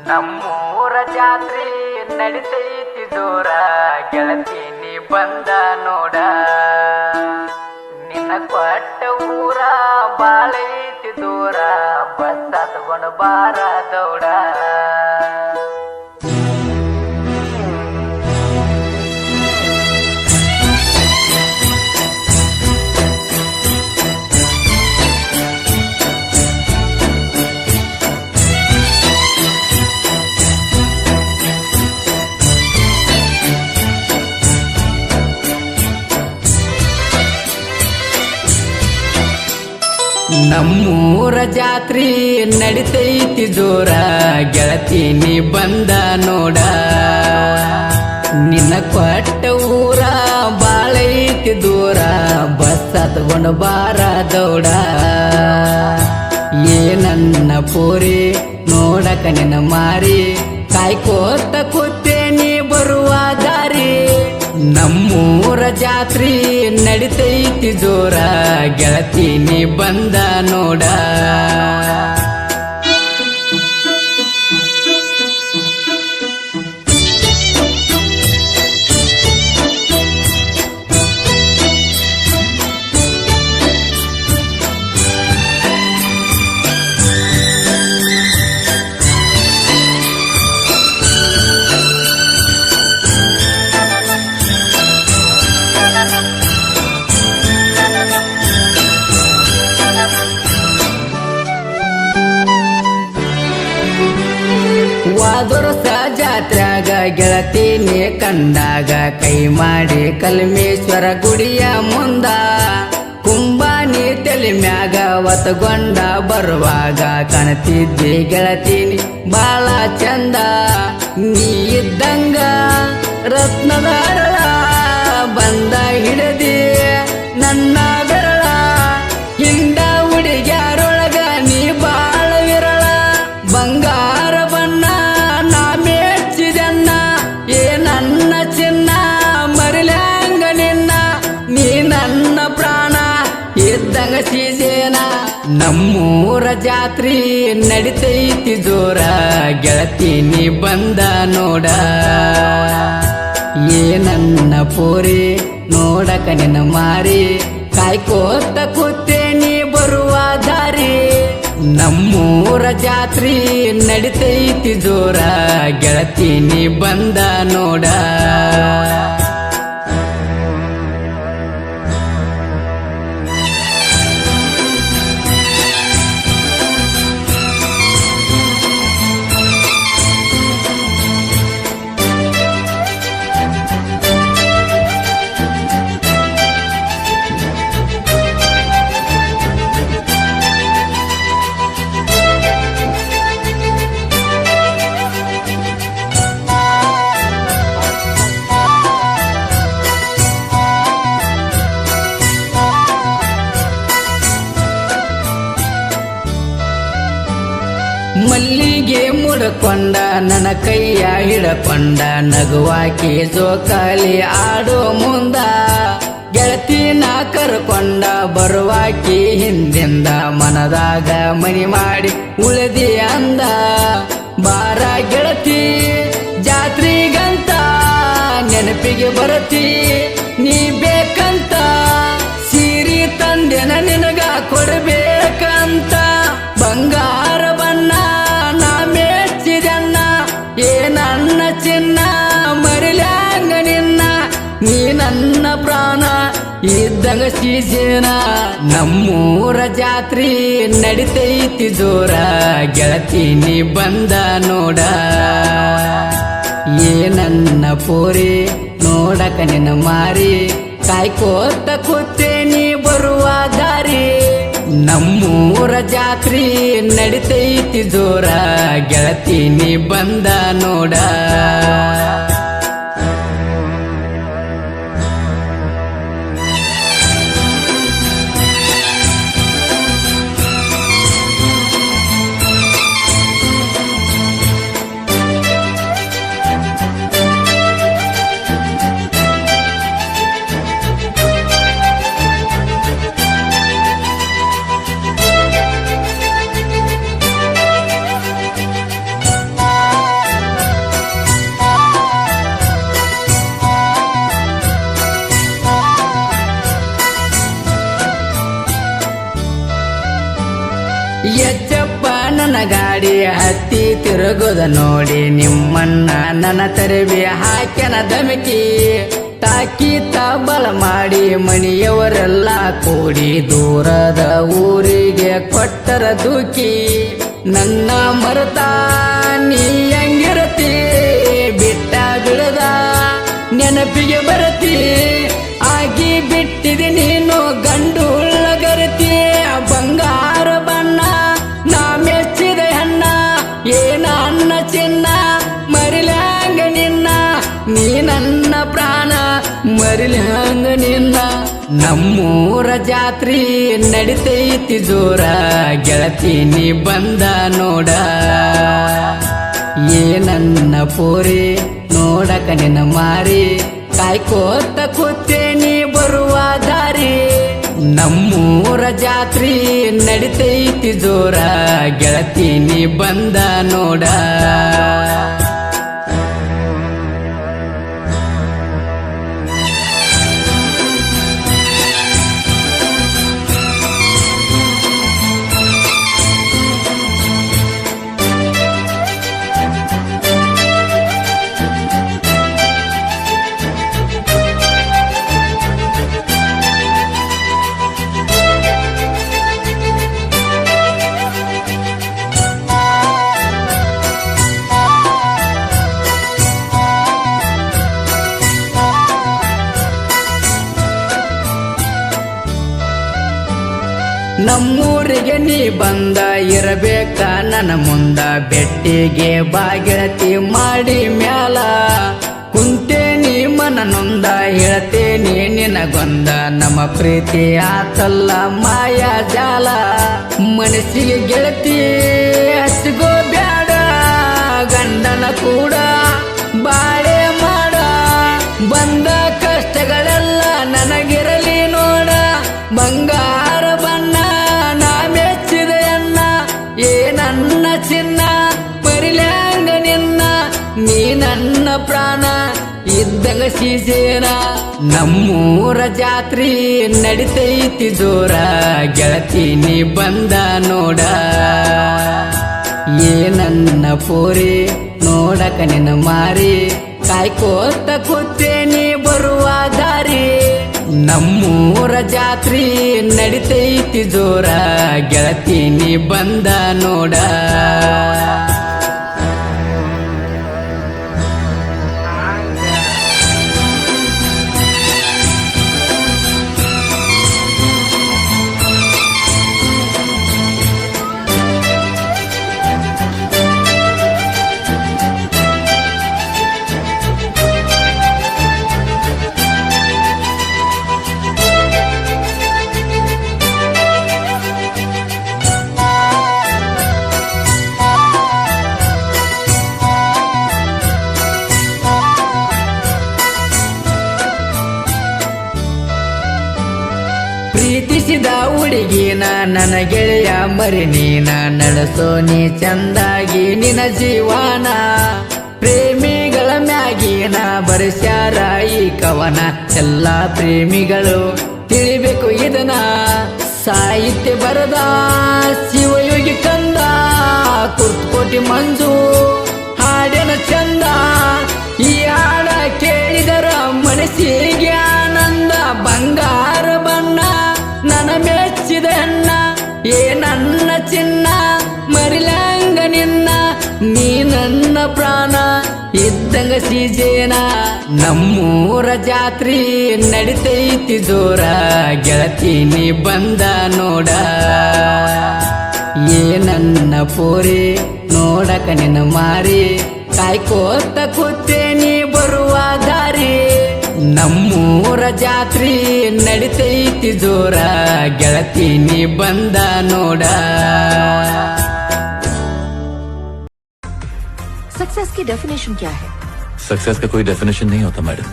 ನಮ್ಮೂರ ಜಾತ್ರೆ ನಡಿತೈತಿ ಜೋರ ಗೆಳತಿ ನೀ ಬಂದ ನೋಡ ನಿನ್ನ ಕೊಟ್ಟ ಊರ ಬಾಳೈತಿ ದೂರ ಬಸ್ ಹತ್ಕೊಂಡು ಬಾರ ದೌಡ ನಮ್ಮೂರ ಜಾತ್ರೆ ನಡಿತೈತಿ ಜೋರ ಗೆಳತಿ ನೀ ಬಂದ ನೋಡ ನಿನ್ನ ಕೊಟ್ಟ ಊರ ಬಾಳೈತಿ ದೂರ ಬಸ್ ಹತ್ಕೊಂಡು ಬಾರ ದೌಡ ನನ್ನ ಪೋರಿ ನೋಡಕ ನಿನ್ನ ಮಾರಿ ಕಾಯ್ಕೋತ ಕೂತೆ ನೀ ಬರುವ ದಾರಿ ನಮ್ಮೂರ ಜಾತ್ರೆ ನಡಿತೈತಿ ಜೋರ ಗೆಳತಿ ನೀ ಬಂದ ನೋಡ ವಾದೊರಸ ಜಾತ್ರ್ಯಾಗ ಗೆಳತಿನೇ ಕಂಡಾಗ ಕೈ ಮಾಡಿ ಕಲ್ಮೇಶ್ವರ ಗುಡಿಯ ಮುಂದ ಕುಂಬಾನಿ ತಲೆ ಮ್ಯಾಗ ಒತ್ತಗೊಂಡ ಬರುವಾಗ ಕಾಣ್ತಿದ್ದೆ ಗೆಳತಿನಿ ಬಾಳ ಚಂದ ನೀ ಇದ್ದಂಗ ರತ್ನದ ಅರಳ ಬಂದ ಹಿಡದಿ ನನ್ನ ಬೆರಳ ಹಿಂಡ ಹುಡುಗ್ಯಾರೊಳಗ ನೀ ಬಾಳ ವಿರಳ ಬಂಗಾರ ಬಣ್ಣ ನಾ ಮೆಚ್ಚಿದನ್ನ ಏ ನನ್ನ ಚಿನ್ನ ಮರಿಲ್ಯಾಂಗ ನಿನ್ನ ನೀ ನನ್ನ ಪ್ರಾಣ ಇದ್ದಂಗ ಸೀಜೇನ ನಮ್ಮೂರ ಜಾತ್ರೆ ನಡಿತೈತಿ ಜೋರ ಗೆಳತಿ ನೀ ಬಂದ ನೋಡ ನನ್ನ ಪೋರಿ ನೋಡಕ ನಿನ್ನ ಮಾರಿ ಕಾಯ್ಕೋತ ಕೂತೆ ನೀ ಬರುವ ದಾರಿ ನಮ್ಮೂರ ಜಾತ್ರೆ ನಡಿತೈತಿ ಜೋರ ಗೆಳತಿ ನೀ ಬಂದ ನೋಡ ಮಲ್ಲಿಗೆ ಮುಡ್ಕೊಂಡ ನನ್ನ ಕೈಯ ಹಿಡಕೊಂಡ ನಗುವಾಕಿ ಜೋಕಾಲಿ ಆಡೋ ಮುಂದ ಗೆಳತಿನ ಕರ್ಕೊಂಡ ಬರುವಾಕಿ ಹಿಂದಿಂದ ಮನದಾಗ ಮನಿ ಮಾಡಿ ಉಳಿದಿ ಅಂದ ಬಾರ ಗೆಳತಿ ಜಾತ್ರಿಗಂತ ನೆನಪಿಗೆ ಬರತಿ ನೀ ಬೇಕಂತ ಸೀರಿ ತಂದೆನ ನಿನಗ ಕೊಡಬೇಕಂತ ಬಂಗಾರ ಬಣ್ಣ ನಾ ಮೆಚ್ಚಿದನ್ನ ಏ ನನ್ನ ಚಿನ್ನ ಮರಿಲ್ಯಾಂಗ ನಿನ್ನ ನೀ ನನ್ನ ಪ್ರಾಣ ಇದ್ದಂಗ ಸೀಜೇನ ನಮ್ಮೂರ ಜಾತ್ರೆ ನಡಿತೈತಿ ಜೋರ ಗೆಳತಿ ನೀ ಬಂದ ನೋಡ ನನ್ನ ಪೋರಿ ನೋಡಕ ನಿನ್ನ ಮಾರಿ ಕಾಯ್ಕೋತ ಕೂತೆ ನೀ ಬರುವ ದಾರಿ ನಮ್ಮೂರ ಜಾತ್ರೆ ನಡಿತೈತಿ ಜೋರ ಗೆಳತಿ ನೀ ಬಂದ ನೋಡ ತಿರುಗುದ ನೋಡಿ ನಿಮ್ಮನ್ನ ನನ್ನ ತರಬಿ ಹಾಕ್ಯನ ಧಮಕಿ ತಾಕಿ ತಾಬಲ ಮಾಡಿ ಮನೆಯವರೆಲ್ಲ ಕೂಡಿ ದೂರದ ಊರಿಗೆ ಕೊಟ್ಟರ ದೂಕಿ ನನ್ನ ಮರತ ನೀ ಹೆಂಗಿರತಿ ಬಿಟ್ಟ ಬಿಡದ ನೆನಪಿಗೆ ಬರತಿ ಆಗಿ ಬಿಟ್ಟಿದೆ ನೀನು ಗಂಡು ಉಳ್ಳಗರತಿ ಬಂಗಾರ ಬಣ್ಣ ನಾ ಮೆಚ್ಚಿದ ಅಣ್ಣ ಏನ ಅನ್ನ ಚಿನ್ನ ಮರಿಲ್ಯಾಂಗ ನಿನ್ನ ನೀ ನನ್ನ ಪ್ರಾಣ ಮರಿಲ್ಯಾಂಗ ನಿನ್ನ ನಮ್ಮೂರ ಜಾತ್ರಿ ನಡಿತೈತಿ ಜೋರ ಗೆಳತಿ ನೀ ಬಂದ ನೋಡ ಏನನ್ನ ಪೋರಿ ನೋಡಕ ನಿನ್ನ ಮಾರಿ ಕಾಯ್ಕೋತ ಕೂತೇನಿ ಬರುವ ದಾರಿ ನಮ್ಮೂರ ಜಾತ್ರಿ ನಡಿತೈತಿ ಜೋರ ಗೆಳತಿ ನೀ ಬಂದ ನೋಡ ನಮ್ಮೂರಿಗೆ ನೀ ಬಂದ ಇರಬೇಕ ನನ್ನ ಮುಂದ ಬೆಟ್ಟಿಗೆ ಬಾಗಿಳತಿ ಮಾಡಿ ಮ್ಯಾಲ ಕುಂತೇನಿ ಮನ ನೊಂದ ಹೇಳ್ತೇನಿ ನಿನಗೊಂದ ನಮ್ಮ ಪ್ರೀತಿ ಆತಲ್ಲ ಮಾಯಾ ಜಾಲ ಮನಸ್ಸಿಗೆ ಗೆಳತಿ ಹಚ್ಚಿಗೋ ಬ್ಯಾಡ ಗಂಡನ ಕೂಡ ಬಾಳೆ ಮಾಡ ಬಂದ ಕಷ್ಟಗಳೆಲ್ಲ ನನಗಿರಲಿ ನೋಡ ಬಂಗಾರ ಬಣ್ಣ ನಾ ಮೆಚ್ಚಿದೆ ಅನ್ನ ಏನನ್ನ ಚಿನ್ನ ಪರಿಲ್ಯಾಂಗ ನಿನ್ನ ನೀ ನನ್ನ ಪ್ರಾಣ ಇದ್ದಂಗ ಸೀಸೇನ ನಮ್ಮೂರ ಜಾತ್ರಿ ನಡಿತೈತಿ ಜೋರ ಗೆಳತಿ ನೀ ಬಂದ ನೋಡ ಏನನ್ನ ಪೋರಿ ನೋಡಕ ನಿನ್ನ ಮಾರಿ ಕಾಯ್ಕೋತ ಕೂತೇನಿ ಬರುವ ದಾರಿ ನಮ್ಮೂರ ಜಾತ್ರಿ ನಡಿತೈತಿ ಜೋರ ಗೆಳತಿ ನೀ ಬಂದ ನೋಡ ಪ್ರೀತಿಸಿದ ಹುಡುಗಿನ ನನ್ನ ಗೆಳೆಯ ಮರಿ ನೀನ ನಡೆಸೋ ನೀ ಚಂದಾಗಿ ನಿನ್ನ ಜೀವನ ಪ್ರೇಮಿಗಳ ಮ್ಯಾಗಿನ ಬರಸ್ಯಾರ ಈ ಕವನ ಎಲ್ಲ ಪ್ರೇಮಿಗಳು ತಿಳಿಬೇಕು ಇದನ್ನ ಸಾಹಿತ್ಯ ಬರದ ಶಿವಯೋಗಿ ಕಂದ ಕುರ್ತಕೋಟಿ ಮಂಜು ಹಾಡಿನ ಚಂದ ಈ ಹಾಡ ಕೇಳಿದರ ಮನಸ್ಸಿಗೆ ಆನಂದ ಬಂಗಾರ ಬಣ್ಣ ನನ್ನ ಮೆಚ್ಚಿದ ಅಣ್ಣ ಏನನ್ನ ಚಿನ್ನ ಮರಿಲ್ಯಾಂಗ ನಿನ್ನ ನೀ ನನ್ನ ಪ್ರಾಣ ಇದ್ದಂಗ ಸೀಜೇನ ನಮ್ಮೂರ ಜಾತ್ರಿ ನಡಿತೈತಿ ಜೋರ ಗೆಳತಿ ನೀ ಬಂದ ನೋಡ ಏನನ್ನ ಪೋರಿ ನೋಡಕ ನಿನ್ನ ಮಾರಿ ಕಾಯ್ಕೋತ ಕೂತೇನಿ ಬರುವ ದಾರಿ ನಮ್ಮೂರ ಜಾತ್ರಿ ನಡಿತೈತಿ ಜೋರ ಗೆಳತಿ ನೀ ಬಂದ ನೋಡ सक्सेस की डेफिनेशन क्या है? सक्सेस का कोई डेफिनेशन नहीं होता मैडम।